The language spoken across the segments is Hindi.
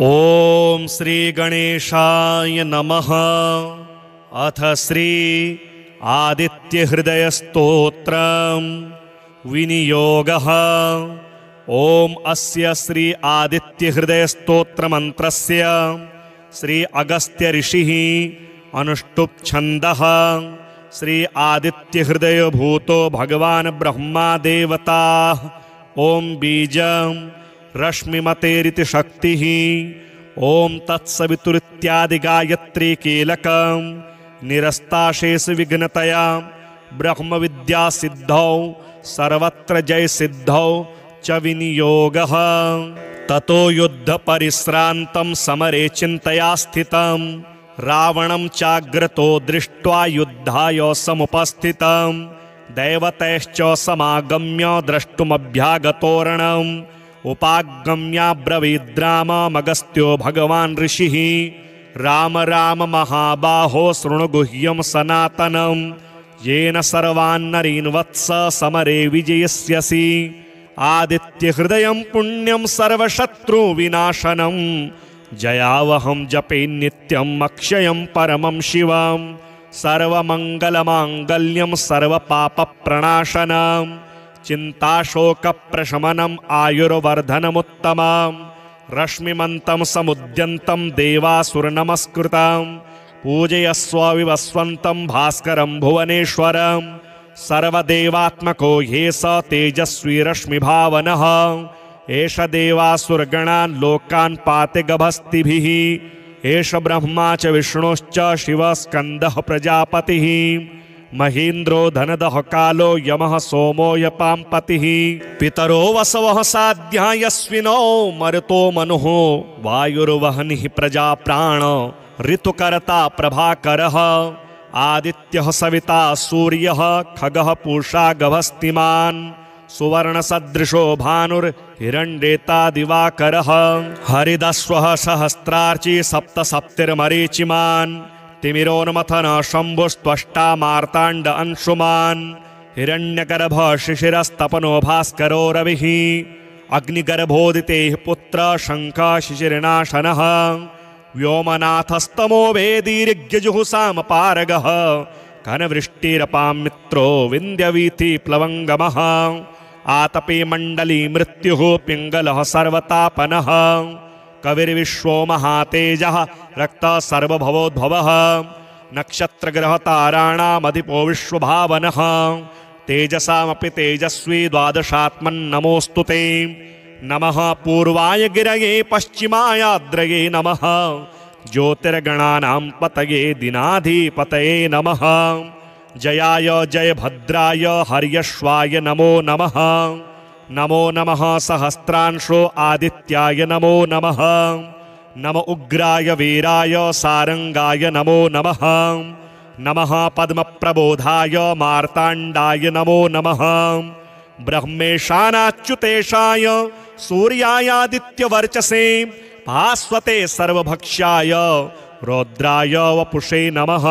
ओम श्री गणेशाय नमः। अथ श्री आदित्य हृदय स्तोत्रम विनियोगः। ओम अस्य श्री आदित्य हृदय स्तोत्र मंत्रस्य श्री अगस्त्य ऋषिः अनुष्टुप छंदः। श्री आदित्य हृदय भूतो भगवान ब्रह्मा देवता। ओम बीजं रश्मिमतेरिति शक्तिः। ओम तत्सवितुरित्यादि गायत्री कीलकं निरस्ताशेष विघ्नतया ब्रह्म विद्या सिद्धौ सर्वत्र जय सिद्धौ च विनियोगः। ततो युद्ध परिश्रान्तं समरे चिन्तया स्थितं रावणं चाग्रतो दृष्ट्वा युद्धाय समुपस्थितं दैवतैश्च समागम्य द्रष्टुमभ्यागतोरणम् उपागम्याब्रवीद्राममगस्त्यो भगवान् ऋषिः राम राम महाबाहो शृणु गुह्यं सनातनं येन सर्वान्नरीन् वत्स समरे विजयस्यसि। आदित्य हृदयं पुण्यं सर्वशत्रु विनाशनं जयावहं जपे नित्यं अक्षयं परमं शिवं सर्वमङ्गलमाङ्गल्यं सर्वपापप्रणाशनं चिन्ताशोकप्रशमनम् आयुर्वर्धनमुत्तमं रश्मिमन्तं समुद्यन्तं देवासुरनमस्कृतं पूजयस्व विवस्वन्तं भास्करं भुवनेश्वरं सर्वदेवात्मको ह्येष तेजस्वी रश्मिभावनः एष देवासुरगणान् लोकान् पाति गभस्तिभिः एष ब्रह्मा च विष्णुश्च शिवः स्कन्दः प्रजापतिः महेन्द्रो धनदः कालो यमः सोमो यपाम्पतिः पितरो वसवः साध्या यस्विनो मरुतो मनुः वायुर्वहनिः प्रजा प्राण ऋतुकर्ता प्रभाकरः आदित्यः सविता सूर्यः खगः पूषा गभस्तिमान् सुवर्णसदृशो भानुर्हिरण्येता दिवाकरः हरिदस्वः सहस्रार्ची सप्तसप्तिर्मरीचिमान् तिमिरोन्मथन शम्भुस्त्वष्टा मार्ताण्ड अंशुमान् हिरण्यगर्भ शिशिरस्तपनो भास्करो रविः अग्निगर्भोदितेः पुत्र शङ्खः शिशिरनाशनः व्योमनाथस्तमो वेदीर्यजुहुसामपारगः घनवृष्टिरपां मित्रो विन्द्यवीथि प्लवङ्गमः आतपे मण्डली मृत्युः पिङ्गलः सर्वतापनः कविर्विश्वो महातेजः रक्तः सर्वभवोद्भवः नक्षत्रग्रहताराणामधिपो विश्वभावनः तेजसामपि तेजस्वी द्वादशात्मन्नमोऽस्तु ते नमः पूर्वाय गिरये पश्चिमायाद्रये नमः ज्योतिर्गणानां पतये दिनाधिपतये नमः जयाय जयभद्राय हर्यश्वाय नमो नमः नमो नमः सहस्रांशो आदित्याय नमो नमः नम उग्राय वीराय सारंगाय नमो नमः नमः पद्मप्रबोधाय मार्ताण्डाय नमो नमः ब्रह्मेशानाच्युतेशाय सूर्यायादित्यवर्चसे भास्वते सर्वभक्ष्याय रौद्राय वपुषे नमः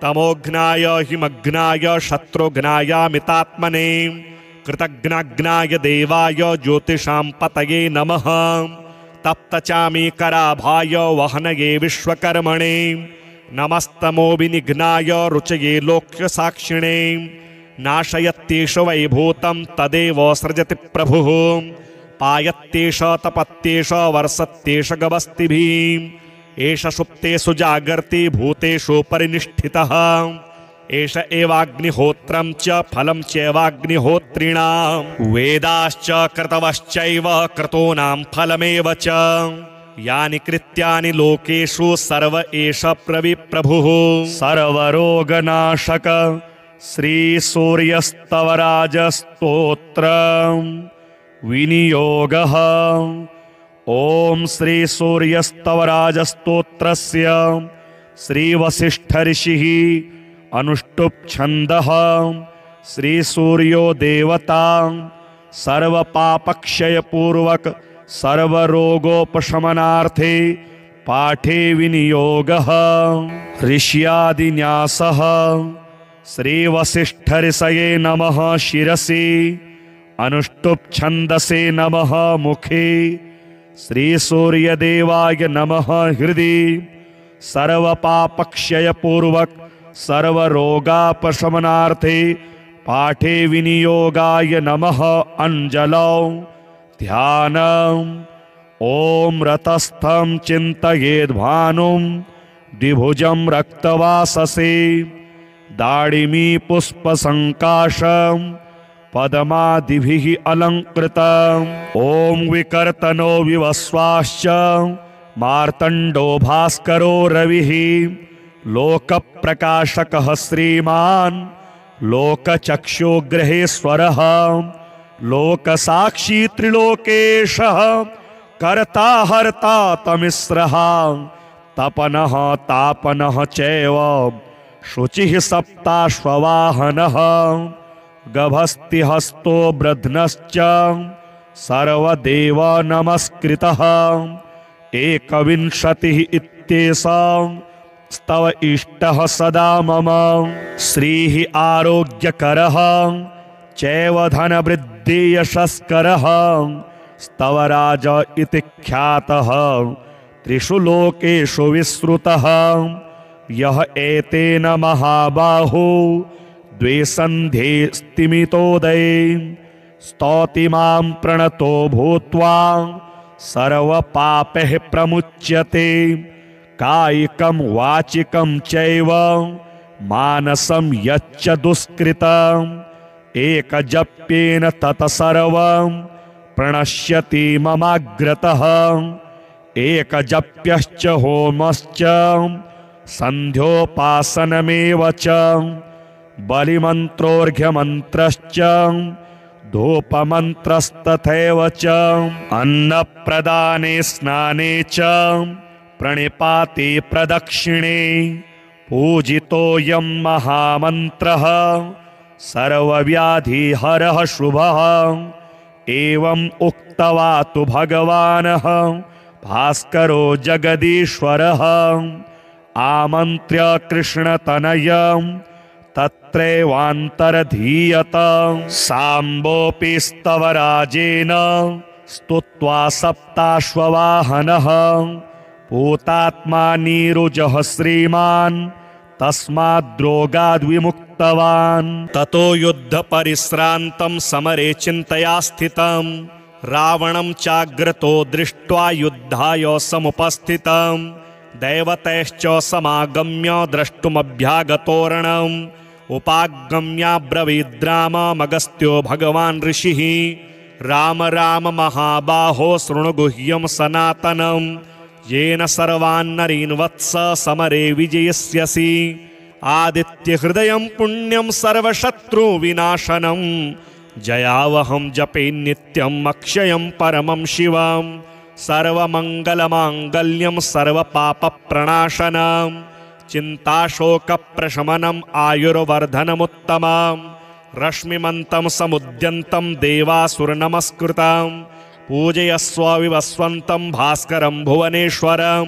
तमोघ्नाय हिमघ्नाय शत्रुघ्नायामितात्मने कृतघ्नाग्नाय देवाय ज्योतिषां पतये नमः तप्तचामीकराभाय वहनये विश्वकर्मणे नमस्तमो विनिघ्नाय रुचये लोक्यसाक्षिणे नाशयत्येष वैभूतं तदेव सृजति प्रभुः पायत्येष तपत्येष वर्षत्येष गभस्तिभिः एष सुप्तेषु जागर्ति भूतेषु परिनिष्ठितः एष एवाग्निहोत्रं च फलं चैवाग्निहोत्रिणां वेदाश्च क्रतवश्चैव क्रतूनां फलमेव च यानि कृत्यानि लोकेषु सर्व एष प्रविप्रभुः सर्वरोगनाशक श्री सूर्यस्तवराजस्तोत्रम् विनियोगः। ओम श्री सूर्यस्तवराजस्तोत्रस्य श्री वसिष्ठऋषिः अनुष्टुप छंदः श्री सूर्यो देवता सर्वपापक्षय पूर्वक सर्वरोगोपशमनार्थे पाठे विनियोगः। ऋष्यादिन्यासः श्री वसिष्ठऋषये नमः शिरसि अनुष्टुप छंदसे नमः मुखे श्रीसूर्यदेवाय नमः हृदि सर्वपापक्षयपूर्वक सर्वरोगापशमनार्थे पाठे विनियोगाय नमः अंजलौ ध्यानम्। ॐ रतस्थं चिन्तयेद्भानुं द्विभुजं रक्तवाससे दाडिमी पुष्पसङ्काशं पद्मादिभिः अलङ्कृतम्। ॐ विकर्तनो विवस्वाश्च मार्तण्डो भास्करो रविः लोकप्रकाशकः श्रीमान् लोकचक्षुग्रहेश्वरः लोकसाक्षी त्रिलोकेशः कर्ता हर्ता तमिस्रः तपनः तापनः चैव शुचिः सप्ताश्ववाहनः गभस्तिहस्तो ब्रध्नश्च सर्वदेव नमस्कृतः। एकविंशतिः इत्येषां स्तव इष्टः सदा मम श्रीः आरोग्यकरः चैव धनवृद्धियशस्करः स्तवराज इति ख्यातः त्रिषु लोकेषु विश्रुतः। यः एतेन महाबाहो द्वे सन्ध्ये स्तिमितोदये स्तौति मां प्रणतो भूत्वा सर्वपापैः प्रमुच्यते कायिकं वाचिकं चैव मानसं यच्च दुष्कृतम् एकजप्येन तत् सर्वं प्रणश्यति ममाग्रतः एकजप्यश्च होमश्च सन्ध्योपासनमेव च बलिमन्त्रोऽर्घ्यमन्त्रश्च धूपमन्त्रस्तथैव च अन्नप्रदाने स्नाने च प्रणिपाते प्रदक्षिणे पूजितोऽयं महामन्त्रः सर्वव्याधिहरः शुभः। एवम् उक्त्वा तु भगवानः भास्करो जगदीश्वरः आमन्त्र्य कृष्णतनयं तत्रैवान्तरधीयत साम्बोऽपि स्तवराजेन स्तुत्वा सप्ताश्ववाहनः पूतात्मा नीरुजः श्रीमान् तस्माद्रोगाद्विमुक्तवान्। ततो युद्धपरिश्रान्तं समरे चिन्तया स्थितं रावणं चाग्रतो दृष्ट्वा युद्धाय समुपस्थितं दैवतैश्च समागम्य द्रष्टुमभ्यागतोरणम् उपागम्याब्रवीद्राममगस्त्यो भगवान् ऋषिः राम राम महाबाहो शृणु गुह्यं सनातनं येन सर्वान्नरीन् वत्स समरे विजयस्यसि आदित्यहृदयं पुण्यं सर्वशत्रुविनाशनं जयावहं जपे नित्यम् अक्षयं परमं शिवं सर्वमङ्गलमाङ्गल्यं सर्वपापप्रणाशनं चिन्ताशोकप्रशमनम् आयुर्वर्धनमुत्तमं रश्मिमन्तं समुद्यन्तं देवासुरनमस्कृतं पूजयस्व विवस्वन्तं भास्करं भुवनेश्वरं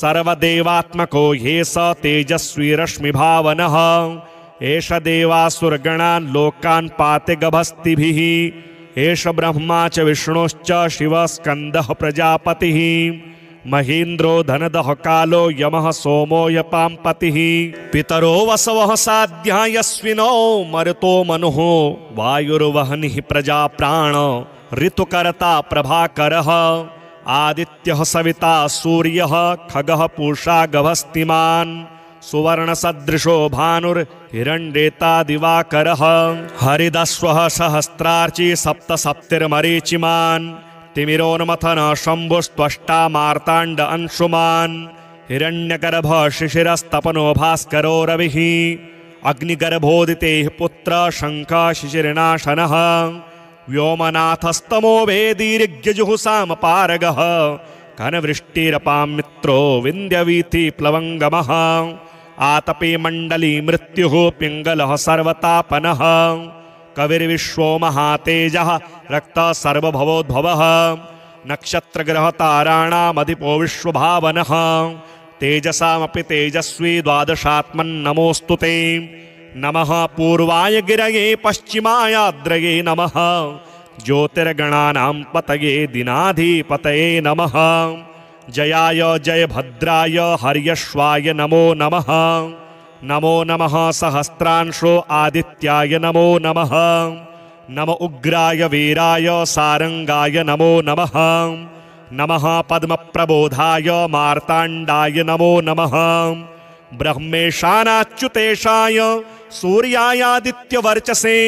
सर्वदेवात्मको ह्येष तेजस्वी रश्मिभावनः एष देवासुरगणान् लोकान् पाति गभस्तिभिः एष ब्रह्मा च विष्णुश्च शिवः स्कन्दः प्रजापतिः महेन्द्रो धनदः कालो यमः सोमो यपाम्पतिः पितरो वसवः साध्या यस्विनो मरुतो मनुः वायुर्वहनिः प्रजाप्राण ऋतुकर्ता प्रभाकरः आदित्यः सविता सूर्यः खगः पूषा गभस्तिमान् सुवर्णसदृशो भानुर्हिरण्येता दिवाकरः हरिदस्वः सहस्रार्ची सप्तसप्तिर्मरीचिमान् तिमिरोन्मथन शम्भुस्त्वष्टा मार्ताण्ड अंशुमान् हिरण्यगर्भः शिशिरस्तपनो भास्करो रविः अग्निगर्भोदितेः पुत्र शङ्खः शिशिरनाशनः व्योमनाथस्तमो वेदीर्घ्यजुहुसामपारगः घनवृष्टिरपां मित्रो विन्ध्यवीथि प्लवङ्गमः आतपे मण्डली मृत्युः पिङ्गलः सर्वतापनः कविर्विश्वो महातेजः रक्तः सर्वभवोद्भवः नक्षत्रग्रहताराणामधिपो विश्वभावनः तेजसामपि तेजस्वी द्वादशात्मन्नमोऽस्तु ते नमः पूर्वाय गिरये पश्चिमायाद्रये नमः ज्योतिर्गणानां पतये दिनाधिपतये नमः। जयाय जयभद्राय हर्यश्वाय नमो नमः। नमो नमः सहस्रांशो आदित्याय नमो नमः। नम उग्राय वीराय सारंगाय नमो नमः। नमः पद्मप्रबोधाय मार्ताण्डाय नमो नमः। ब्रह्मेशानाच्युतेशाय सूर्यायादित्यवर्चसे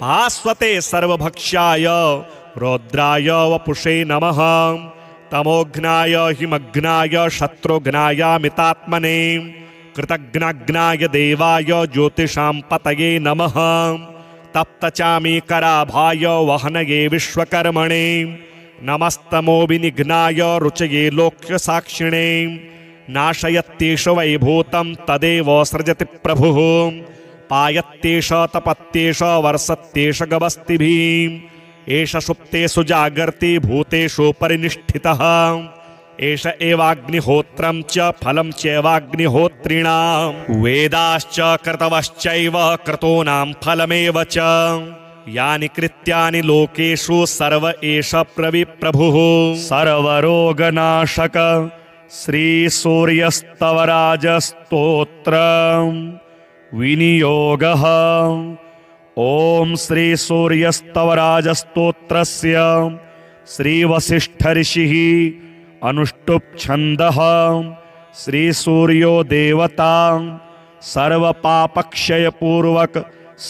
भास्वते सर्वभक्ष्याय रौद्राय वपुषे नमः। तमोघ्नाय हिमघ्नाय शत्रुघ्नायामितात्मने कृतघ्नाग्नाय देवाय ज्योतिषां पतये नमः। तप्तचामीकराभाय वहनये विश्वकर्मणे नमस्तमो विनिघ्नाय रुचये लोक्यसाक्षिणे नाशयत्येष वैभूतं तदेव सृजति प्रभुः पायत्येष तपत्येष वर्षत्येष गवस्तिभिः एष सुप्तेषु जागर्ति भूतेषु परिनिष्ठितः एष एवाग्निहोत्रं च फलं चैवाग्निहोत्रिणां वेदाश्च क्रतवश्चैव क्रतूनां फलमेव च यानि कृत्यानि लोकेषु सर्व एष प्रविप्रभुः सर्वरोगनाशक श्रीसूर्यस्तवराजस्तोत्र विनियोगः। ॐ श्रीसूर्यस्तवराजस्तोत्रस्य श्रीवसिष्ठऋषिः अनुष्टुप् छन्दः श्रीसूर्यो देवता सर्वपापक्षयपूर्वक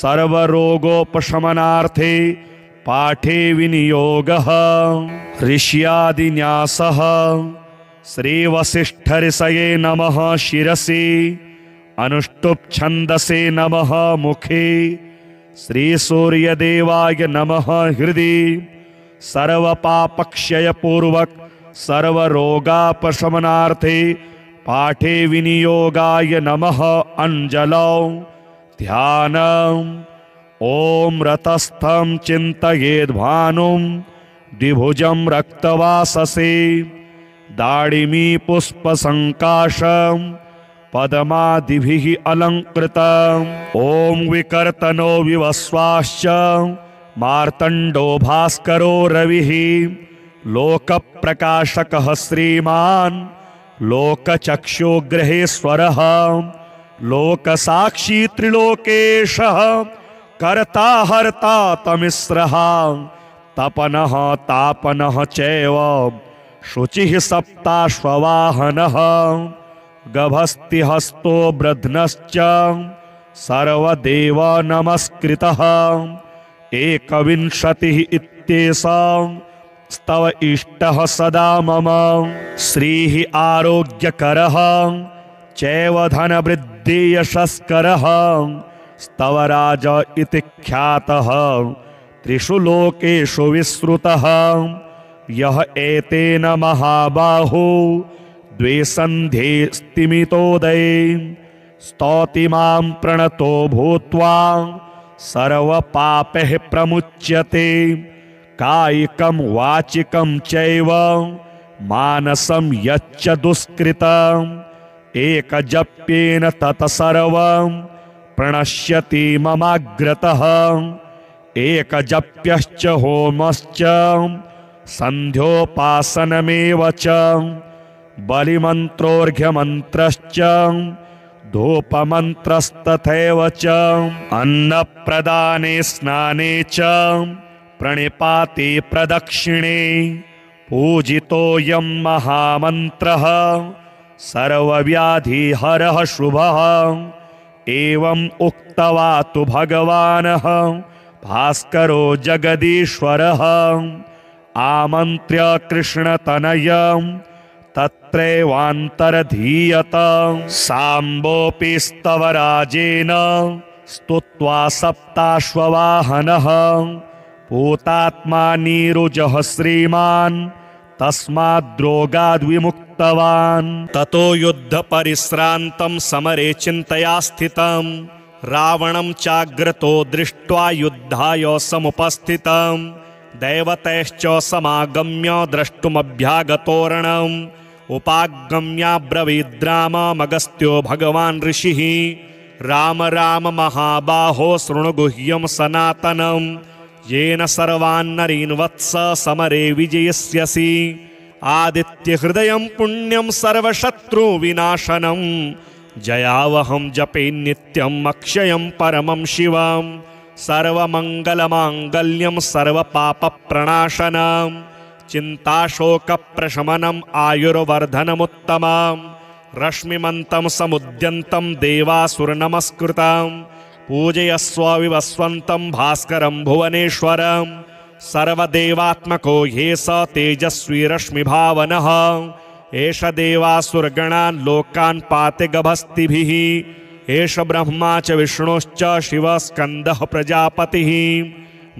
सर्वरोगोपशमनार्थे पाठे विनियोगः। ऋष्यादिन्यासः श्रीवसिष्ठऋषये नमः शिरसि अनुष्टुप् छन्दसे नमः मुखे श्रीसूर्यदेवाय नमः हृदि सर्वपापक्षयपूर्वक सर्वरोगापशमनार्थे पाठे विनियोगाय नमः अंजलौ ध्यानम्। ॐ रतस्थं चिन्तयेद्भानुं द्विभुजं रक्तवाससे दाडिमी पुष्पसङ्काशं पद्मादिभिः अलङ्कृतम्। ॐ विकर्तनो विवस्वाश्च मार्तण्डो भास्करो रविः लोकप्रकाशकः श्रीमान् लोकचक्षुग्रहेश्वरः लोकसाक्षी त्रिलोकेशः कर्ता हर्ता तमिस्रः तपनः तापनः चैव शुचिः सप्ताश्ववाहनः गभस्तिहस्तो ब्रध्नश्च सर्वदेव नमस्कृतः एकविंशतिः इत्येषां स्तव इष्टः सदा मम श्रीः आरोग्यकरः चैव धनवृद्धियशस्करः स्तवराज इति ख्यातः त्रिषु लोकेषु विश्रुतः यः एतेन महाबाहो द्वे सन्ध्ये स्तिमितोदये स्तौति मां प्रणतो भूत्वा सर्वपापैः प्रमुच्यते कायिकं वाचिकं चैव मानसं यच्च दुष्कृतम् एकजप्येन तत्सर्वं प्रणश्यति ममाग्रतः एकजप्यश्च होमश्च सन्ध्योपासनमेव च बलिमन्त्रोऽर्घ्यमन्त्रश्च धूपमन्त्रस्तथैव च अन्नप्रदाने स्नाने च प्रणिपाते प्रदक्षिणे पूजितोऽयं महामन्त्रः सर्वव्याधिहरः शुभः एवम् उक्त्वा तु भगवानः भास्करो जगदीश्वरः आमन्त्र्य कृष्णतनयं तत्रैवान्तरधीयत साम्बोऽपि स्तवराजेन स्तुत्वा सप्ताश्ववाहनः पूतात्मा नीरुजः श्रीमान् तस्माद्रोगाद्विमुक्तवान् ततो युद्धपरिश्रान्तं समरे चिन्तया स्थितं रावणं चाग्रतो दृष्ट्वा युद्धाय समुपस्थितं दैवतैश्च समागम्य द्रष्टुमभ्यागतोरणम् उपागम्याब्रवीद्राममगस्त्यो भगवान् ऋषिः राम राम महाबाहो शृणु गुह्यं सनातनं येन सर्वान्नरीन् वत्स समरे विजयस्यसि आदित्यहृदयं पुण्यं सर्वशत्रुविनाशनं जयावहं जपे नित्यम् अक्षयं परमं शिवं सर्वमङ्गलमाङ्गल्यं सर्वपापप्रणाशनं चिन्ताशोकप्रशमनम् आयुर्वर्धनमुत्तमं रश्मिमन्तं समुद्यन्तं देवासुरनमस्कृतं पूजयस्व विवस्वन्तं भास्करं भुवनेश्वरं सर्वदेवात्मको ह्ये स तेजस्वी रश्मिभावनः एष देवासुरगणान् लोकान् पाति गभस्तिभिः एष ब्रह्मा च विष्णुश्च शिवः स्कन्दः प्रजापतिः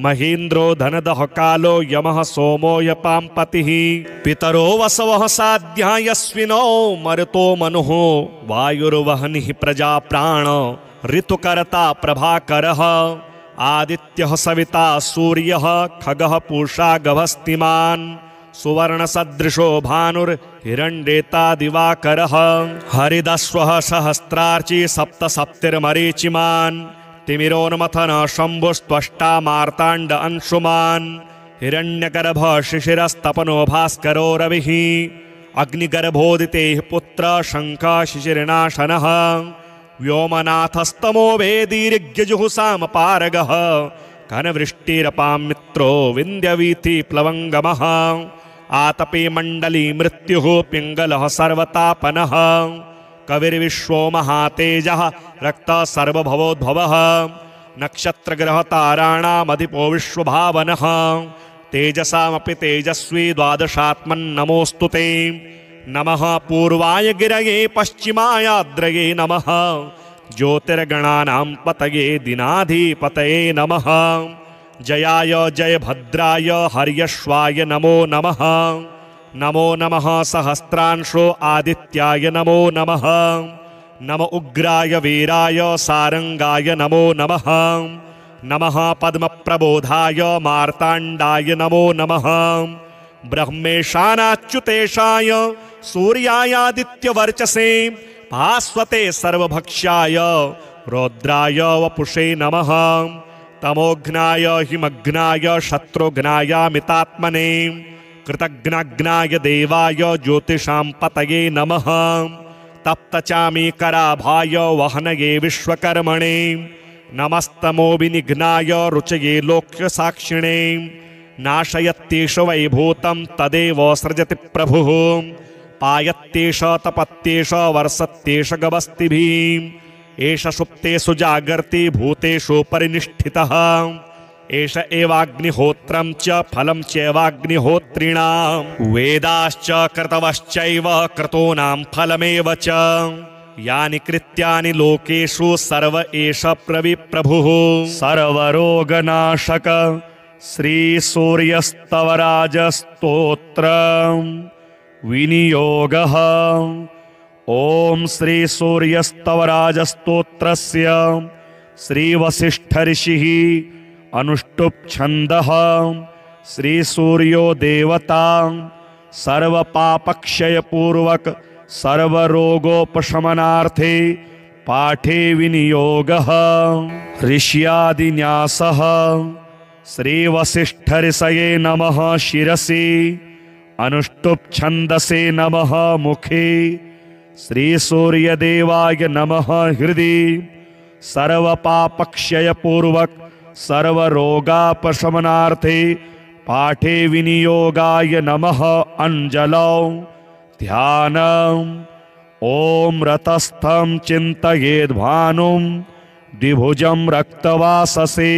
महेन्द्रो धनदः कालो यमः सोमो यपाम्पतिः पितरो वसवः साध्या यस्विनो मरुतो मनुः वायुर्वहनिः प्रजाप्राण ऋतुकर्ता प्रभाकरः आदित्यः सविता सूर्यः खगः पूषा गभस्तिमान् सुवर्णसदृशो भानुर्हिरण्येता दिवाकरः हरिदश्वः सहस्रार्ची सप्तसप्तिर्मरीचिमान् तिमिरोन्मथन शम्भुस्त्वष्टा मार्ताण्ड अंशुमान् हिरण्यगर्भ शिशिरस्तपनो भास्करो रविः अग्निगर्भोदितेः पुत्र शङ्खः शिशिरनाशनः व्योमनाथस्तमो वेदीर्यजुहुसामपारगः घनवृष्टिरपां मित्रो विन्द्यवीथि प्लवङ्गमः आतपे मण्डली मृत्युः पिङ्गलः सर्वतापनः कविर्विश्वो महातेजः रक्तः सर्वभवोद्भवः नक्षत्रग्रहताराणामधिपो विश्वभावनः तेजसामपि तेजस्वी द्वादशात्मन्नमोऽस्तु ते नमः पूर्वाय गिरये पश्चिमायाद्रये नमः ज्योतिर्गणानां पतये दिनाधिपतये नमः जयाय जयभद्राय हर्यश्वाय नमो नमः नमो नमः सहस्रांशो आदित्याय नमो नमः नम उग्राय वीराय सारंगाय नमो नमः नमः पद्मप्रबोधाय मार्ताण्डाय नमो नमः ब्रह्मेशानाच्युतेशाय सूर्यायादित्यवर्चसे भास्वते सर्वभक्ष्याय रौद्राय वपुषे नमः तमोघ्नाय हिमघ्नाय शत्रुघ्नायामितात्मने कृतघ्नघ्नाय देवाय ज्योतिषां पतये नमः तप्तचामीकराभाय वहनये विश्वकर्मणे नमस्तमोविनिघ्नाय रुचये लोक्यसाक्षिणे नाशयत्येष वैभूतं तदेव सृजति प्रभुः पायत्येष तपत्येष वर्षत्येष गभस्तिभिः एष सुप्तेषु जागर्ति भूतेषु परिनिष्ठितः एष एवाग्निहोत्रं च फलं चैवाग्निहोत्रिणां वेदाश्च क्रतवश्चैव क्रतूनां फलमेव च यानि कृत्यानि लोकेषु सर्व एष प्रविप्रभुः सर्वरोगनाशक श्रीसूर्यस्तवराजस्तोत्र विनियोगः ओम श्री सूर्यस्तवराजस्तोत्रस्य श्रीवसिष्ठऋषिः अनुष्टुप् छन्दः श्री सूर्यो देवता सर्वपापक्षयपूर्वक सर्वरोगोपशमनार्थे पाठे विनियोगः ऋष्यादिन्यासः श्रीवसिष्ठऋषये नमः शिरसि अनुष्टुप् छन्दसे नमः मुखे श्री सूर्यदेवाय नमः हृदि सर्वपापक्षयपूर्वक सर्वरोगापशमनार्थे पाठे विनियोगाय नमः अंजलौ ध्यानम् ओम रतस्थं चिन्तयेद्भानुं द्विभुजं रक्तवाससे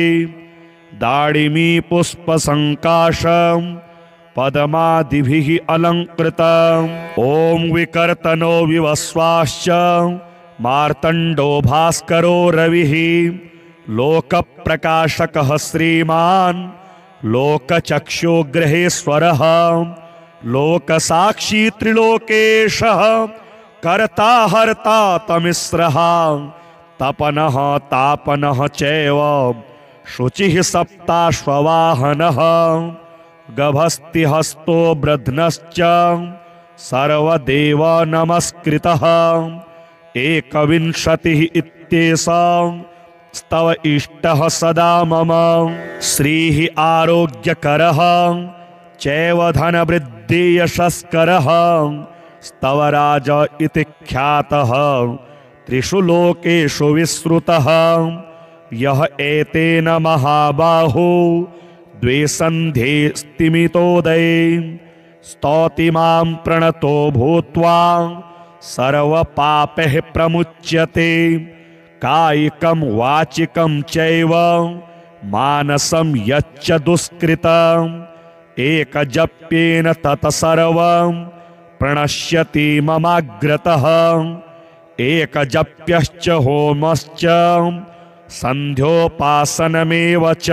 दाडिमी पुष्पसङ्काशं पदमादिभिः अलङ्कृतम् ओम विकर्तनो विवस्वाश्च मार्तण्डो भास्करो रविः लोकप्रकाशकः श्रीमान् लोकचक्षुग्रहेश्वरः लोकसाक्षी त्रिलोकेशः कर्ता हर्ता तमिस्रः तपनः तापनः चैव शुचिः सप्ताश्ववाहनः गभस्तिहस्तो ब्रध्नश्च सर्वदेव नमस्कृतः एकविंशतिः इत्येषां स्तव इष्टः सदा मम। श्रीः आरोग्यकरः चैव धनवृद्धि यशस्करः स्तव राज इति ख्यातः त्रिषु लोकेषु विश्रुतः। यः एतेन महाबाहो द्वे सन्ध्ये स्तिमितोदये स्तौति मां प्रणतो भूत्वा सर्वपापैः प्रमुच्यते। कायिकं वाचिकं चैव मानसं यच्च दुष्कृतम् एकजप्येन तत्सर्वं प्रणश्यति ममाग्रतः। एकजप्यश्च होमश्च सन्ध्योपासनमेव च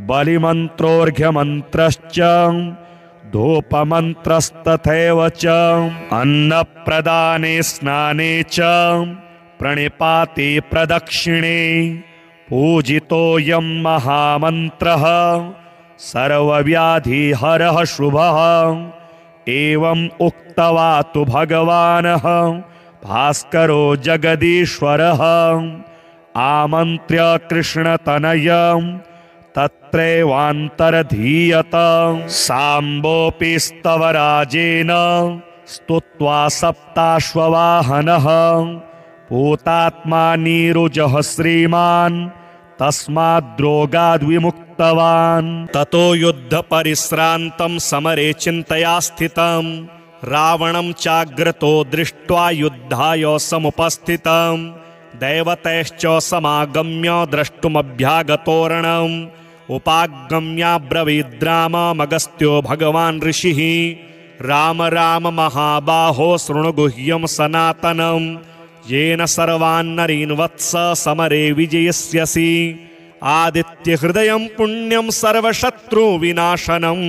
बलिमन्त्रोऽर्घ्यमन्त्रश्च धूपमन्त्रस्तथैव च अन्नप्रदाने स्नाने च प्रणिपाते प्रदक्षिणे पूजितोऽयं महामन्त्रः सर्वव्याधिहरः शुभः। एवम् उक्त्वा तु भगवानः भास्करो जगदीश्वरः आमन्त्र्य कृष्णतनयं तत्रैवान्तरधीयत। साम्बोऽपि स्तवराजेन स्तुत्वा सप्ताश्ववाहनः पूतात्मा नीरुजः श्रीमान् तस्माद्रोगाद्विमुक्तवान्। ततो युद्धपरिश्रान्तं समरे चिन्तया स्थितं रावणं चाग्रतो दृष्ट्वा युद्धाय समुपस्थितं दैवतैश्च समागम्य द्रष्टुमभ्यागतोरणम् उपागम्याब्रवीद्राममगस्त्यो भगवान् ऋषिः राम राम महाबाहो शृणु गुह्यं सनातनं येन सर्वान्नरीन् वत्स समरे विजयस्यसि। आदित्यहृदयं पुण्यं सर्वशत्रुविनाशनं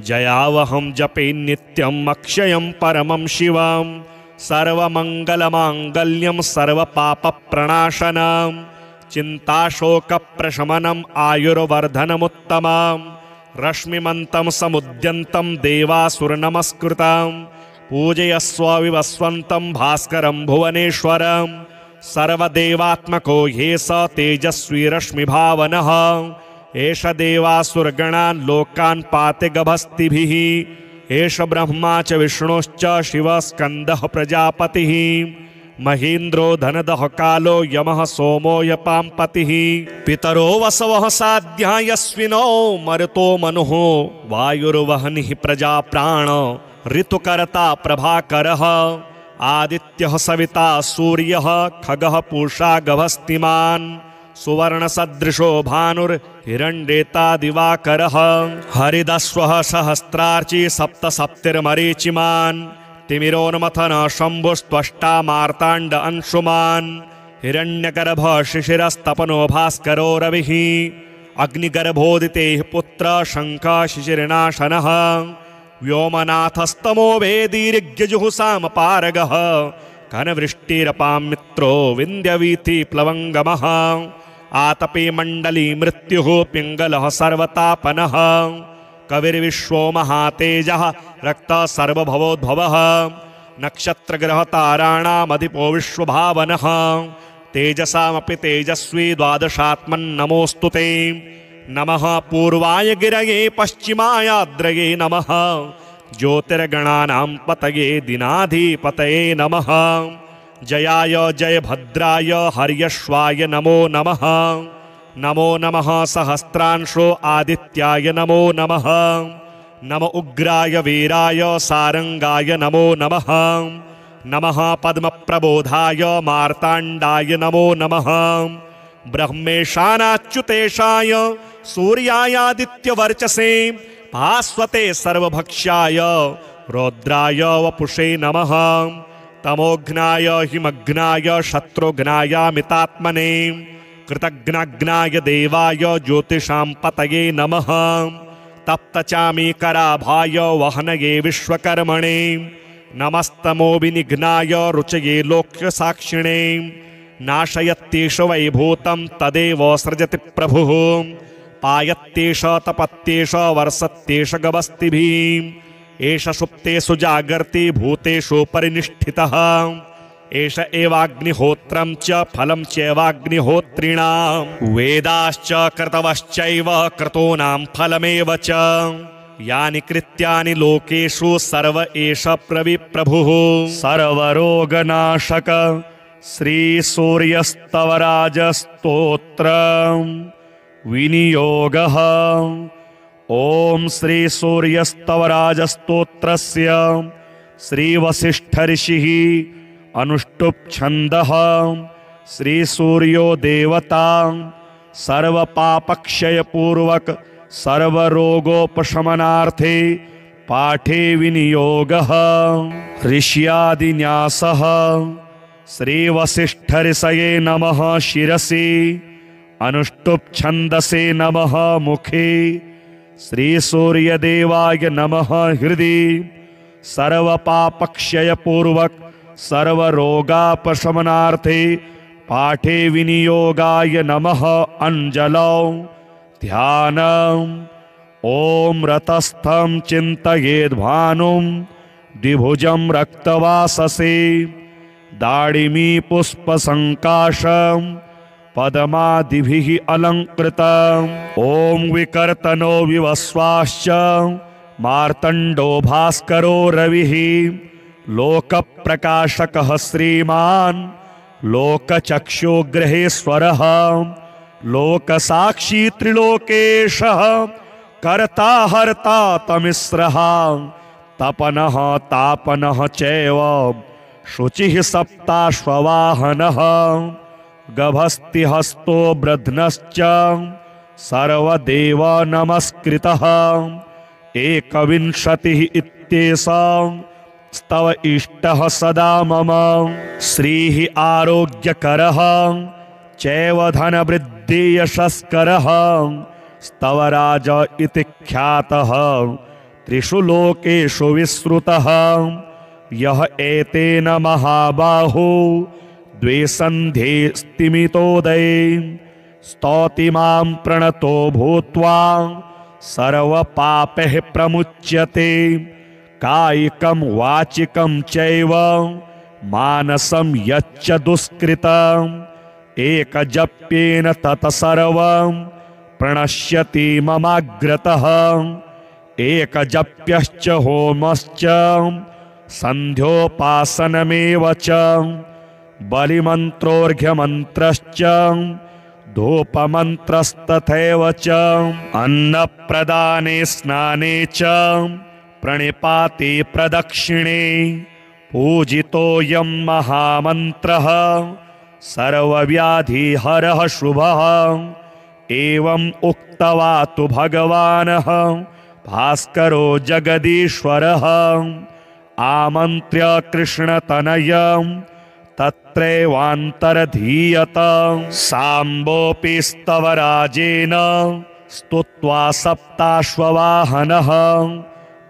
जयावहं जपे नित्यम् अक्षयं परमं शिवं सर्वमङ्गलमाङ्गल्यं सर्वपापप्रणाशनं चिन्ताशोकप्रशमनम् आयुर्वर्धनमुत्तमं रश्मिमन्तं समुद्यन्तं देवासुरनमस्कृतं पूजयस्व विवस्वन्तं भास्करं भुवनेश्वरं सर्वदेवात्मको ह्ये स तेजस्वी रश्मिभावनः एष देवासुरगणान् लोकान् पाते गभस्तिभिः एष ब्रह्मा च विष्णुश्च शिवः स्कन्दः प्रजापतिः महेन्द्रो धनदः कालो यमः सोमो यपाम्पतिः पितरो वसवः साध्या यस्विनो मरुतो मनुः वायुर्वहनिः प्रजाप्राण ऋतुकर्ता प्रभाकरः आदित्यः सविता सूर्यः खगः पूषा गभस्तिमान् सुवर्णसदृशो भानुर्हिरण्येता दिवाकरः हरिदस्वः सहस्रार्ची सप्तसप्तिर्मरीचिमान् तिमिरोन्मथन शम्भुस्त्वष्टा मार्ताण्ड अंशुमान् हिरण्यगर्भ शिशिरस्तपनो भास्करो रविः अग्निगर्भोदितेः पुत्र शङ्खः शिशिरनाशनः व्योमनाथस्तमो वेदीर्यजुहुसामपारगः घनवृष्टिरपां मित्रो विन्ध्यवीथि प्लवङ्गमः आतपे मण्डली मृत्युः पिङ्गलः सर्वतापनः कविर्विश्वो महातेजः रक्तः सर्वभवोद्भवः नक्षत्रग्रहताराणामधिपो विश्वभावनः तेजसामपि तेजस्वी द्वादशात्मन्नमोऽस्तु ते नमः पूर्वाय गिरये पश्चिमायाद्रये नमः ज्योतिर्गणानां पतये दिनाधिपतये नमः जयाय जयभद्राय हर्यश्वाय नमो नमः नमो नमः सहस्रांशो आदित्याय नमो नमः नम उग्राय वीराय सारंगाय नमो नमः नमः पद्मप्रबोधाय मार्ताण्डाय नमो नमः ब्रह्मेशानाच्युतेशाय सूर्यायादित्यवर्चसे भास्वते सर्वभक्ष्याय रौद्राय वपुषे नमः तमोघ्नाय हिमघ्नाय शत्रुघ्नाय मितात्मने कृतघ्नाग्नाय देवाय ज्योतिषां पतये नमः तप्तचामीकराभाय वहनये विश्वकर्मणे नमस्तमोविनिघ्नाय रुचये लोक्यसाक्षिणे नाशयत्येष वैभूतं तदेव सृजति प्रभुः पायत्येष तपत्येष वर्षत्येष गभस्तिभिः एष सुप्तेषु जागर्ति भूतेषु परिनिष्ठितः एष एवाग्निहोत्रं च फलं चैवाग्निहोत्रिणां वेदाश्च क्रतवश्चैव क्रतूनां फलमेव च यानि कृत्यानि लोकेषु सर्व एष प्रभुः सर्वरोगनाशक श्रीसूर्यस्तवराजस्तोत्र विनियोगः। ॐ श्रीसूर्यस्तवराजस्तोत्रस्य श्रीवसिष्ठऋषिः अनुष्टुप् छन्दः। श्रीसूर्यो देवता सर्वपापक्षयपूर्वक सर्वरोगोपशमनार्थे पाठे विनियोगः। ऋष्यादिन्यासः। श्रीवसिष्ठऋषये नमः शिरसि, अनुष्टुप् छन्दसे नमः मुखे, श्रीसूर्यदेवाय नमः हृदि, सर्वपापक्षयपूर्वक सर्वरोगापशमनार्थे पाठे विनियोगाय नमः अंजलौ। ध्यानम्। ॐ रतस्थं चिन्तयेद्भानुं द्विभुजं रक्तवाससे दाडिमी पुष्पसङ्काशं पद्मादिभिः अलङ्कृतम्। ॐ विकर्तनो विवस्वाश्च मार्तण्डो भास्करो रविः लोकप्रकाशकः श्रीमान् लोकचक्षुग्रहेश्वरः लोकसाक्षी त्रिलोकेशः कर्ता हर्ता तमिस्रः तपनः तापनः चैव शुचिः सप्ताश्ववाहनः गभस्तिहस्तो ब्रध्नश्च सर्वदेव नमस्कृतः। एकविंशतिः इत्येषां स्तव इष्टः सदा मम। श्रीः आरोग्यकरः चैव धनवृद्धियशस्करः स्तवराज इति ख्यातः त्रिषु लोकेषु विश्रुतः। यः एतेन महाबाहो द्वे सन्ध्ये स्तिमितोदये स्तौति मां प्रणतो भूत्वा सर्वपापैः प्रमुच्यते कायिकं वाचिकं चैव मानसं यच्च दुष्कृतम् एकजप्येन तत्सर्वं प्रणश्यति ममाग्रतः। एकजप्यश्च होमश्च सन्ध्योपासनमेव च बलिमन्त्रोऽर्घ्यमन्त्रश्च धूपमन्त्रस्तथैव च अन्नप्रदाने स्नाने च प्रणिपाते प्रदक्षिणे पूजितोऽयं महामन्त्रः सर्वव्याधिहरः शुभः। एवम् उक्त्वा तु भगवानः भास्करो जगदीश्वरः आमन्त्र्य कृष्णतनयं तत्रैवान्तरधीयत। साम्बोऽपि स्तवराजेन स्तुत्वा सप्ताश्ववाहनः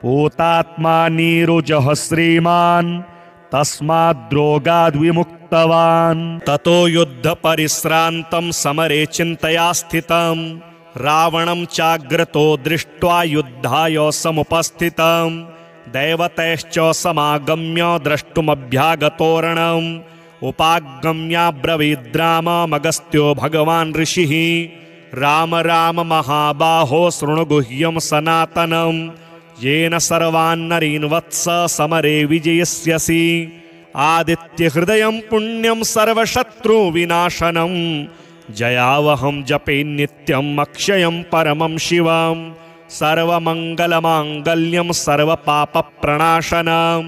पूतात्मा नीरुजः श्रीमान् तस्माद्रोगाद्विमुक्तवान्। ततो युद्धपरिश्रान्तं समरे चिन्तया स्थितं रावणं चाग्रतो दृष्ट्वा युद्धाय समुपस्थितं दैवतैश्च समागम्य द्रष्टुमभ्यागतोरणम् उपागम्याब्रवीद्राममगस्त्यो भगवान् ऋषिः राम राम महाबाहो शृणुगुह्यं सनातनं येन सर्वान्नरीन् वत्स समरे विजयस्यसि आदित्यहृदयं पुण्यं सर्वशत्रुविनाशनं जयावहं जपे नित्यम् अक्षयं परमं शिवं सर्वमङ्गलमाङ्गल्यं सर्वपापप्रणाशनं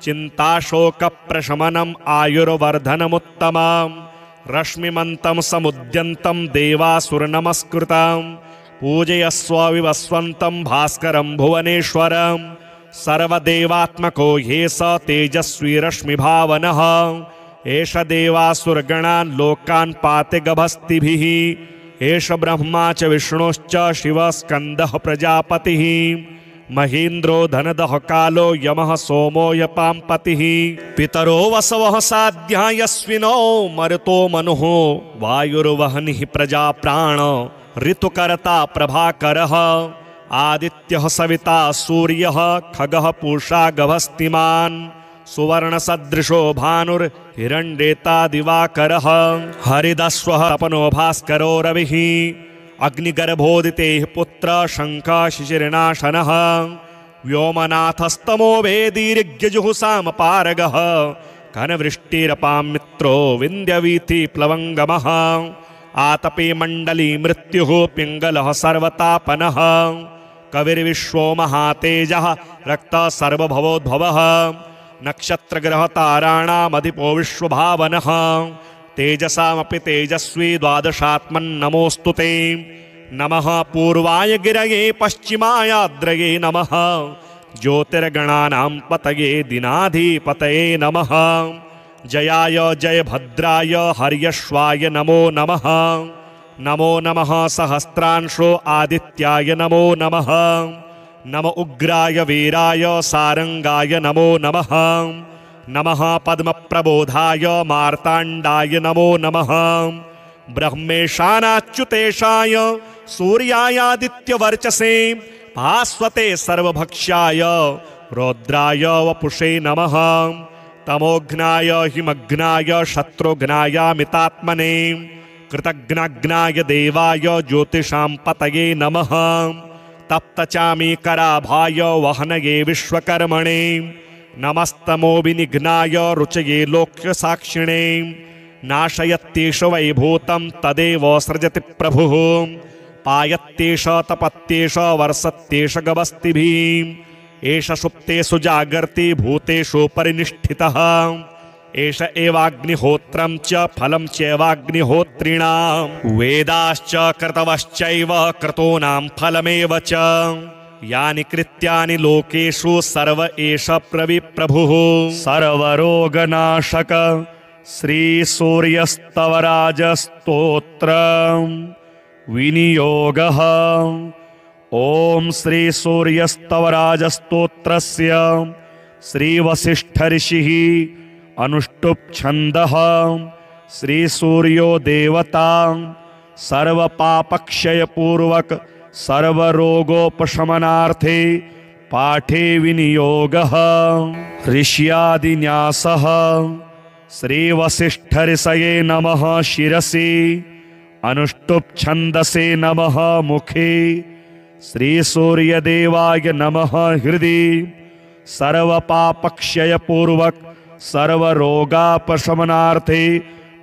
चिन्ताशोकप्रशमनम् आयुर्वर्धनमुत्तमं रश्मिमन्तं समुद्यन्तं देवासुरनमस्कृतं पूजयस्व विवस्वन्तं भास्करं भुवनेश्वरं सर्वदेवात्मको ह्येष तेजस्वी रश्मिभावनः एष देवासुरगणान् लोकान् पाते गभस्तिभिः एष ब्रह्मा च विष्णुश्च शिवः स्कन्दः प्रजापतिः महेन्द्रो धनदः कालो यमः सोमो यपाम्पतिः पितरो वसवः साध्या यस्विनो मरुतो मनुः वायुर्वहनिः प्रजाप्राण ऋतुकर्ता प्रभाकरः आदित्यः सविता सूर्यः खगः पूषा गभस्तिमान् सुवर्णसदृशो भानुर्हिरण्येता दिवाकरः हरिदस्वः तपनो भास्करो रविः अग्निगर्भोदितेः पुत्र शङ्खशिशिरनाशनः व्योमनाथस्तमो वेदीर्यजुहुसामपारगः कनवृष्टिरपां मित्रो विन्द्यवीथिप्लवङ्गमः आतपे मण्डली मृत्युः पिङ्गलः सर्वतापनः कविर्विश्वो महातेजः रक्तः सर्वभवोद्भवः नक्षत्रग्रहताराणामधिपो विश्वभावनः तेजसामपि तेजस्वी द्वादशात्मन्नमोऽस्तु ते नमः पूर्वाय गिरये पश्चिमायाद्रये नमः ज्योतिर्गणानां पतये दिनाधिपतये नमः जयाय जयभद्राय हर्यश्वाय नमो नमः नमो नमः सहस्रांशो आदित्याय नमो नमः नमो उग्राय वीराय सारंगाय नमो नमः नमः पद्मप्रबोधाय मार्ताण्डाय नमो नमः ब्रह्मेशानाच्युतेशाय सूर्यायादित्यवर्चसे भास्वते सर्वभक्ष्याय रौद्राय वपुषे नमः तमोघ्नाय हिमघ्नाय शत्रुघ्नायामितात्मने कृतघ्नाग्नाय देवाय ज्योतिषां पतये नमः तप्तचामीकराभाय वहनये विश्वकर्मणे नमस्तमोविनिघ्नाय रुचये लोक्यसाक्षिणे नाशयत्येष वैभूतं तदेव सृजति प्रभुः पायत्येष तपत्येष वर्षत्येष गवस्तिभिः एष सुप्तेषु जागर्ति भूतेषु परिनिष्ठितः एष एवाग्निहोत्रं च फलं चैवाग्निहोत्रिणां वेदाश्च क्रतवश्चैव क्रतूनां फलमेव च यानि कृत्यानि लोकेषु सर्व एष प्रभुः सर्वरोगनाशक श्रीसूर्यस्तवराजस्तोत्र विनियोगः ओम श्री सूर्यस्तवराजस्तोत्रस्य श्रीवसिष्ठऋषिः अनुष्टुप् छन्दः श्री सूर्यो देवता सर्वपापक्षयपूर्वक सर्वरोगोपशमनार्थे पाठे विनियोगः ऋष्यादिन्यासः श्रीवसिष्ठऋषये नमः शिरसि अनुष्टुप् छन्दसे नमः मुखे श्री सूर्यदेवाय नमः हृदि सर्वपापक्षयपूर्वक सर्वरोगापशमनार्थे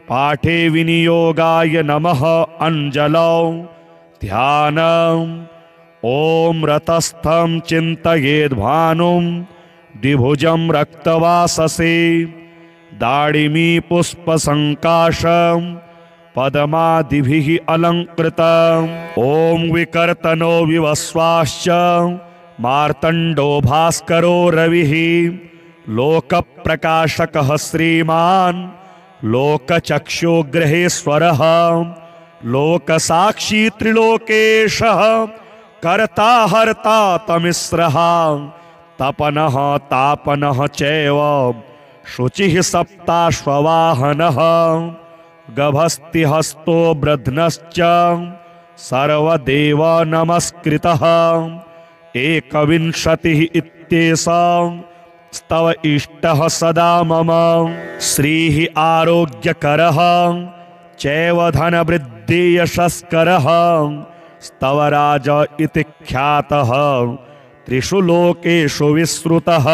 पाठे विनियोगाय नमः अंजलौ ध्यानम् ओम रतस्थं चिन्तयेद्भानुं द्विभुजं रक्तवाससे दाडिमी पुष्पसङ्काशम् पदमादिभिः अलङ्कृतम् ओम विकर्तनो विवस्वाश्च मार्तण्डो भास्करो रविः लोकप्रकाशकः श्रीमान् लोकचक्षुग्रहेश्वरः लोकसाक्षी त्रिलोकेशः कर्ता हर्ता तमिस्रः तपनः तापनः चैव शुचिः सप्ताश्ववाहनः गभस्तिहस्तो ब्रध्नश्च सर्वदेव नमस्कृतः एकविंशतिः इत्येषा स्तव इष्टः सदा मम श्रीः आरोग्यकरः चैव धनवृद्धि यशस्करः स्तवराज इति ख्यातः त्रिषु लोकेषु विश्रुतः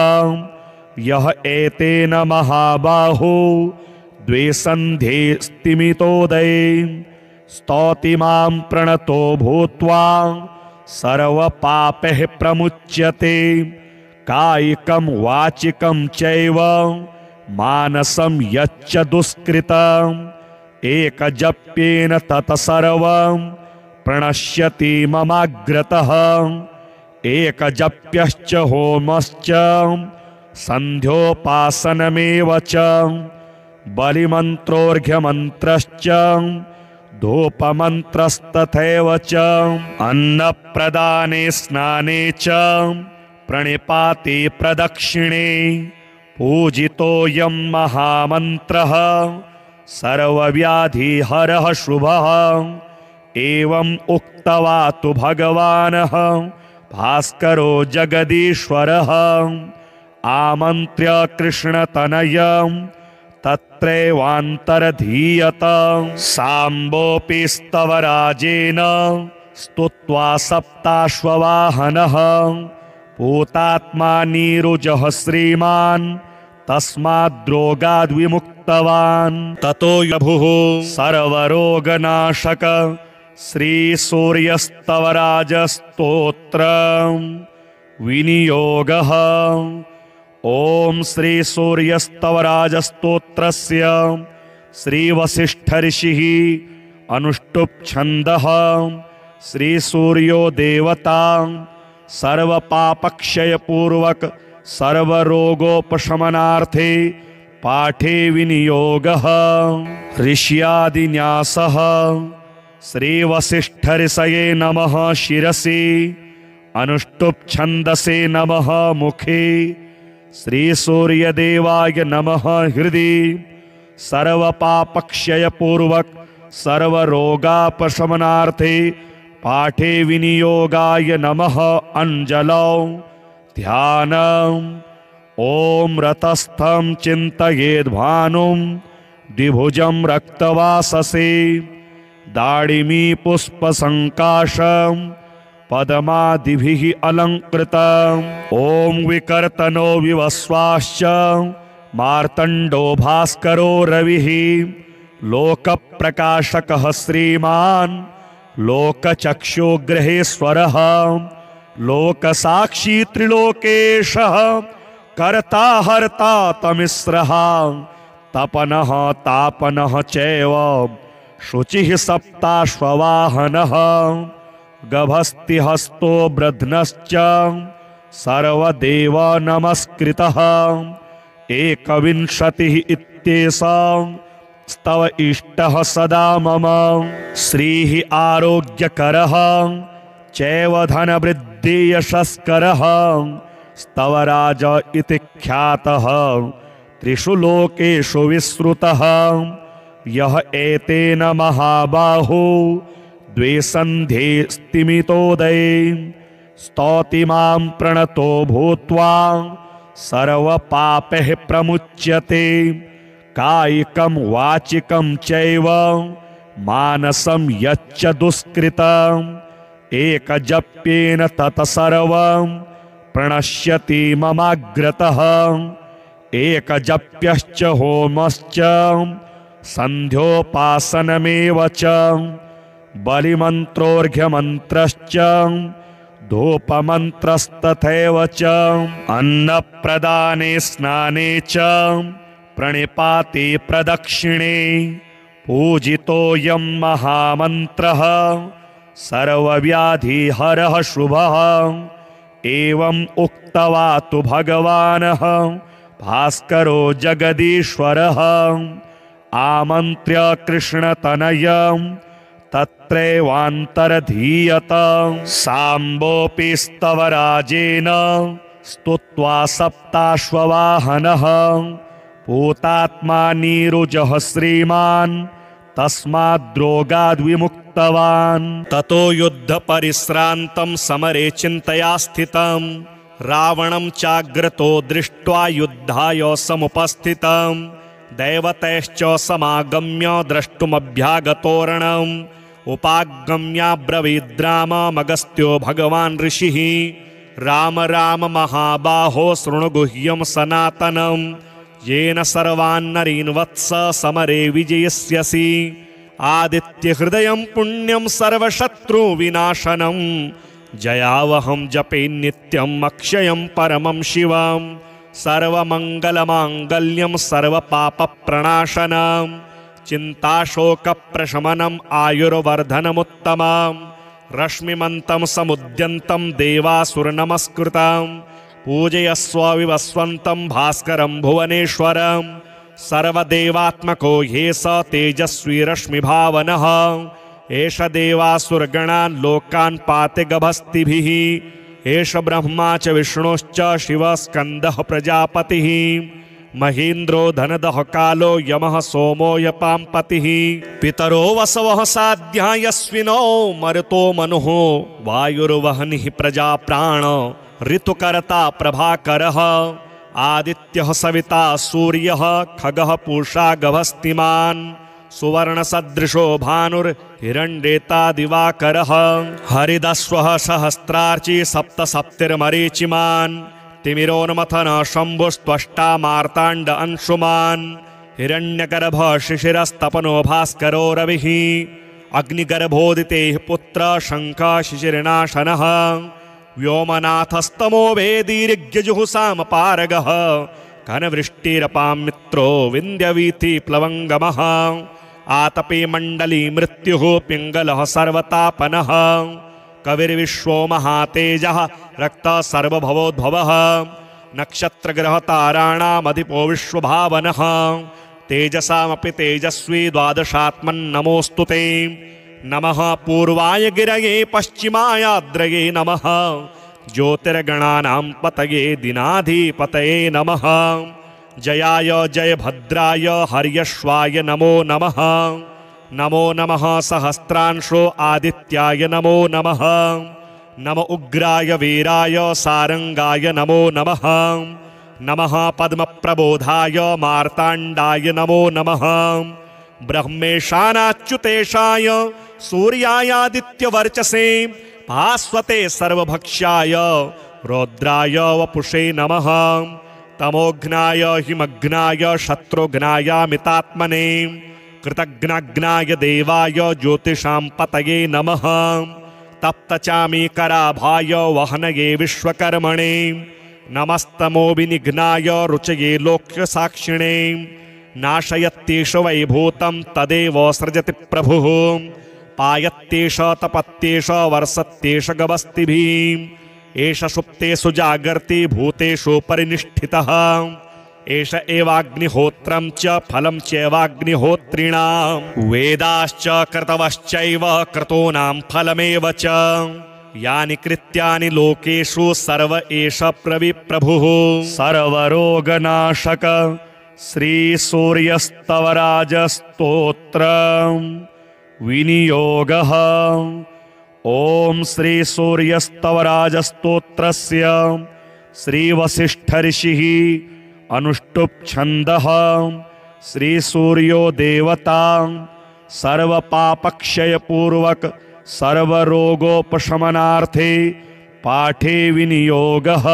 यः एतेन महाबाहो द्वे सन्ध्ये स्तिमितोदये स्तौति मां प्रणतो भूत्वा सर्वपापैः प्रमुच्यते कायिकं वाचिकं चैव मानसं यच्च दुष्कृतम् एकजप्येन तत्सर्वं प्रणश्यति ममाग्रतः एकजप्यश्च होमश्च सन्ध्योपासनमेव च बलिमन्त्रोऽर्घ्यमन्त्रश्च धूपमन्त्रस्तथैव च अन्नप्रदाने स्नाने च प्रणिपाते प्रदक्षिणे पूजितोऽयं महामन्त्रः सर्वव्याधिहरः शुभः एवं उक्त्वा तु भगवानः भास्करो जगदीश्वरः आमन्त्र्य कृष्णतनयं तत्रैवान्तरधीयत साम्बोऽपि स्तवराजेन स्तुत्वा सप्ताश्ववाहनः पूतात्मा नीरुजः श्रीमान् तस्माद्रोगाद्विमुक्तवान् ततो यभुः सर्वरोगनाशक श्रीसूर्यस्तवराजस्तोत्रम् विनियोगः। ॐ श्रीसूर्यस्तवराजस्तोत्रस्य श्रीवसिष्ठऋषिः अनुष्टुप् छन्दः। श्रीसूर्यो देवता सर्वपापक्षयपूर्वक सर्वरोगोपशमनार्थे पाठे विनियोगः। ऋष्यादिन्यासः। श्रीवसिष्ठऋषये नमः शिरसि, अनुष्टुप् छन्दसे नमः मुखे, श्रीसूर्यदेवाय नमः हृदि, सर्वपापक्षयपूर्वक सर्वरोगापशमनार्थे पाठे विनियोगाय नमः अंजलौ। ध्यानम्। ॐ रतस्थं चिन्तयेद्भानुं द्विभुजं रक्तवाससे दाडिमी पुष्पसङ्काशं पद्मादिभिः अलङ्कृतम्। ॐ विकर्तनो विवस्वाश्च मार्तण्डो भास्करो रविः लोकप्रकाशकः श्रीमान् लोकचक्षुग्रहेश्वरः लोकसाक्षी त्रिलोकेशः कर्ता हर्ता तमिस्रः तपनः तापनः चैव शुचिः सप्ताश्ववाहनः गभस्तिहस्तो ब्रध्नश्च सर्वदेव नमस्कृतः। एकविंशतिः इत्येषा स्तव इष्टः सदा मम। श्रीः आरोग्यकरः चैव धनवृद्धि यशस्करः स्तवराज इति ख्यातः त्रिषु लोकेषु विश्रुतः। यः एतेन महाबाहो द्वे सन्ध्ये स्तिमितोदये स्तौति मां प्रणतो भूत्वा सर्वपापैः प्रमुच्यते कायिकं वाचिकं चैव मानसं यच्च दुष्कृतम् एकजप्येन तत्सर्वं प्रणश्यति ममाग्रतः। एकजप्यश्च होमश्च सन्ध्योपासनमेव च बलिमन्त्रोऽर्घ्यमन्त्रश्च धूपमन्त्रस्तथैव च अन्नप्रदाने स्नाने च प्रणिपाते प्रदक्षिणे पूजितोऽयं महामन्त्रः सर्वव्याधिहरः शुभः। एवम् उक्त्वा तु भगवानः भास्करो जगदीश्वरः आमन्त्र्य कृष्णतनयं तत्रैवान्तरधीयत साम्बोऽपि स्तवराजेन स्तुत्वा सप्ताश्ववाहनः पूतात्मा नीरुजः श्रीमान् तस्माद्रोगाद्विमुक्तवान्। ततो युद्धपरिश्रान्तं समरे चिन्तया स्थितं रावणं चाग्रतो दृष्ट्वा युद्धाय समुपस्थितं दैवतैश्च समागम्य द्रष्टुमभ्यागतोरणम् उपागम्याब्रवीद्राममगस्त्यो भगवान् ऋषिः राम राम महाबाहो शृणु गुह्यं सनातनं येन सर्वान्नरीन् वत्स समरे विजयस्यसि आदित्यहृदयं पुण्यं सर्वशत्रुविनाशनं जयावहं जपे नित्यं अक्षयं परमं शिवं सर्वमङ्गलमाङ्गल्यं सर्वपापप्रणाशनं चिन्ताशोकप्रशमनम् आयुर्वर्धनमुत्तमं रश्मिमन्तं समुद्यन्तं देवासुरनमस्कृतं पूजयस्व विवस्वन्तं भास्करं भुवनेश्वरं सर्वदेवात्मको ह्येष तेजस्वी रश्मिभावनः एष देवासुरगणान् लोकान् पाते गभस्तिभिः एष ब्रह्मा च विष्णुश्च शिवः स्कन्दः प्रजापतिः महेन्द्रो धनदः कालो यमः सोमो यपाम्पतिः पितरो वसवः साध्या यस्विनो मरुतो मनुः वायुर्वहनिः प्रजाप्राण ऋतुकर्ता प्रभाकरः आदित्यः सविता सूर्यः खगः पूषा गभस्तिमान् सुवर्णसदृशो भानुर्हिरण्येता दिवाकरः हरिदस्वः सहस्रार्ची सप्त सप्तिर्मरीचिमान् तिमिरोन्मथन शम्भुस्त्वष्टा मार्ताण्ड अंशुमान् हिरण्यगर्भ शिशिरस्तपनो भास्करो रविः अग्निगर्भोदितेः पुत्र शङ्ख शिशिरनाशनः व्योमनाथस्तमो वेदीर्घ्यजुहुसामपारगः कनवृष्टिरपां मित्रो विन्द्यवीथि प्लवङ्गमः आतपे मण्डली मृत्युः पिङ्गलः सर्वतापनः कविर्विश्वो महातेजः रक्तः सर्वभवोद्भवः नक्षत्रग्रहताराणामधिपो विश्वभावनः तेजसामपि तेजस्वी द्वादशात्मन्नमोऽस्तु ते नमः पूर्वाय गिरये पश्चिमायाद्रये नमः ज्योतिर्गणानां पतये दिनाधिपतये नमः जयाय जयभद्राय हर्यश्वाय नमो नमः नमो नमः सहस्रांशो आदित्याय नमो नमः नम उग्राय वीराय सारंगाय नमो नमः नमः पद्मप्रबोधाय मार्ताण्डाय नमो नमः ब्रह्मेशानाच्युतेशाय सूर्यायादित्यवर्चसे भास्वते सर्वभक्ष्याय रौद्राय वपुषे नमः तमोघ्नाय हिमघ्नाय शत्रुघ्नाय मितात्मने कृतघ्नाग्नाय देवाय ज्योतिषां पतये नमः तप्तचामीकराभाय वहनये विश्वकर्मणे नमस्तमोविनिघ्नाय रुचये लोक्यसाक्षिणे नाशयत्येष वैभूतं तदेव सृजति प्रभुः पायत्येष तपत्येष वर्षत्येष गवस्तिभिः एष सुप्तेषु जागर्ति भूतेषु परिनिष्ठितः एष एवाग्निहोत्रं च फलं चैवाग्निहोत्रिणां वेदाश्च क्रतवश्चैव क्रतूनां फलमेव च यानि कृत्यानि लोकेषु सर्व एष प्रभुः सर्वरोगनाशक श्रीसूर्यस्तवराजस्तोत्र विनियोगः ॐ श्रीसूर्यस्तवराजस्तोत्रस्य श्रीवसिष्ठऋषिः अनुष्टुप् छन्दः श्रीसूर्यो देवता सर्वपापक्षयपूर्वक सर्वरोगोपशमनार्थे पाठे विनियोगः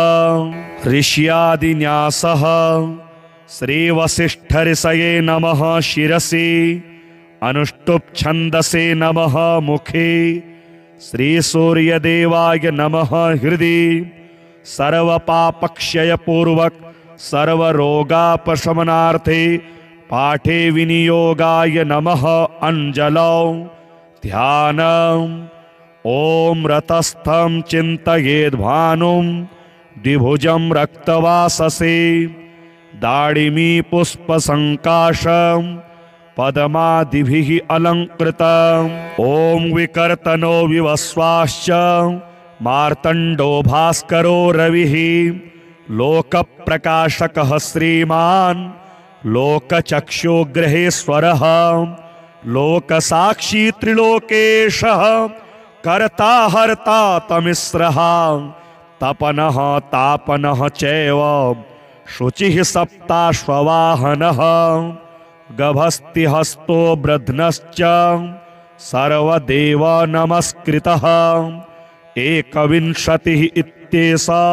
ऋष्यादिन्यासः श्रीवसिष्ठऋषये नमः शिरसि अनुष्टुप् छन्दसे नमः मुखे श्रीसूर्यदेवाय नमः हृदि सर्वपापक्षयपूर्वक सर्वरोगापशमनार्थे पाठे विनियोगाय नमः अंजलौ ध्यानम् ॐ रतस्थं चिन्तयेद्भानुं द्विभुजं रक्तवाससे दाडिमी पुष्पसङ्काशं पद्मादिभिः अलङ्कृतम् ॐ विकर्तनो विवस्वाश्च मार्तण्डो भास्करो रविः लोकप्रकाशकः श्रीमान् लोकचक्षुग्रहेश्वरः लोकसाक्षी त्रिलोकेशः कर्ता हर्ता तमिस्रः तपनः तापनः चैव शुचिः सप्ताश्ववाहनः गभस्तिहस्तो ब्रध्नश्च सर्वदेव नमस्कृतः एकविंशतिः इत्येषा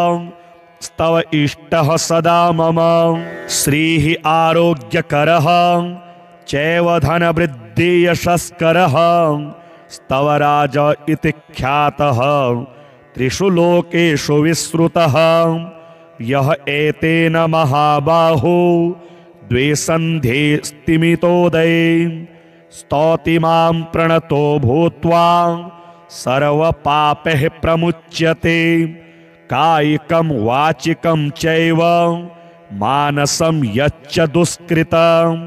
स्तव इष्टः सदा मम श्रीः आरोग्यकरः चैव धनवृद्धि यशस्करः स्तवराज इति ख्यातः त्रिषु लोकेषु विश्रुतः यः एतेन महाबाहो द्वे सन्ध्ये स्तिमितोदये स्तौति मां प्रणतो भूत्वा सर्वपापैः प्रमुच्यते कायिकं वाचिकं चैव मानसं यच्च दुष्कृतम्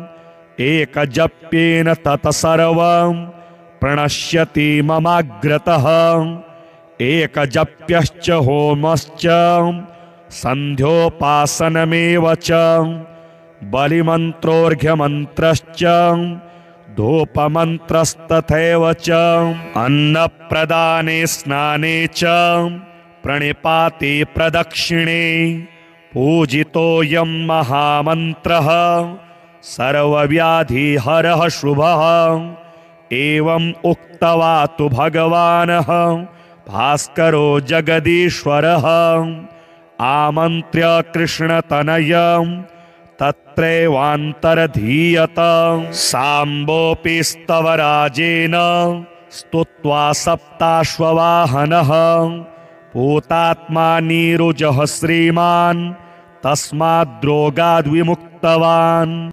एकजप्येन तत्सर्वं प्रणश्यति ममाग्रतः एकजप्यश्च होमश्च सन्ध्योपासनमेव च बलिमन्त्रोऽर्घ्यमन्त्रश्च धूपमन्त्रस्तथैव च अन्नप्रदाने स्नाने च प्रणिपाते प्रदक्षिणे पूजितोऽयं महामन्त्रः सर्वव्याधिहरः शुभः। एवम् उक्त्वा तु भगवानः भास्करो जगदीश्वरः आमन्त्र्य कृष्णतनयं तत्रैवान्तरधीयत। साम्बोऽपि स्तवराजेन स्तुत्वा सप्ताश्ववाहनः पूतात्मा नीरुजः श्रीमान् तस्माद्रोगाद्विमुक्तवान्।